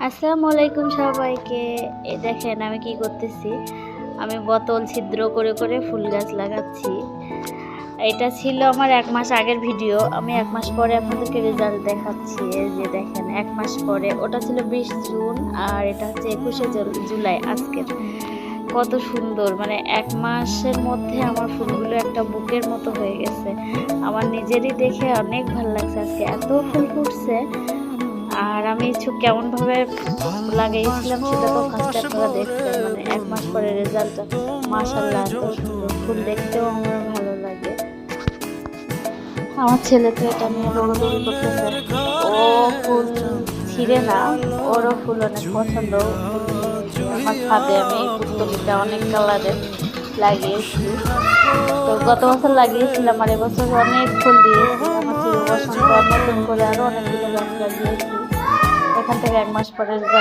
আসসালামু আলাইকুম সবাইকে। এই দেখেন আমি কি করতেছি। আমি বোতল ছিদ্র করে করে ফুল গাছ লাগাচ্ছি। এটা ছিল আমার 1 মাস আগের ভিডিও। আমি 1 মাস পরে আপনাদেরকে রেজাল্ট দেখাচ্ছি। এই যে দেখেন 1 মাস পরে, ওটা ছিল 20 জুন আর এটা হচ্ছে 21শে জুলাই আজকের। কত সুন্দর, মানে 1 মাসের মধ্যে আমার ফুলগুলো একটা বুকের মতো হয়ে গেছে। আমার নিজেরই দেখে অনেক ভালো লাগছে, আজকে এত ফুল ফুটছে। আর আমি কেমন ভাবে লাগিয়েছিলাম সেটা তো ফার্স্টে আপনারা দেখছেন, মানে 1 মাস পরে রেজাল্ট। মাশাআল্লাহ, এত সুন্দর ফুল, দেখতেও আমার ভালো লাগে। আমার ছেলে তো এটা নিয়ে দৌড়াদৌড়ি করতেছে। ও ফুল ছিঁড়ে না, ওরও ফুল অনেক পছন্দ। আমার ছাদে আমি এই পুত্তলিটা অনেক কালারের লাগিয়েছি। তো গত বছর লাগিয়েছিলাম আর এবছর অনেক ফুল দিয়েছি। আমার চির বসন্ত নতুন করে আরো অনেকগুলো গাছ লাগিয়েছি। এখান থেকে 1 মাস পরে রেজাল্ট।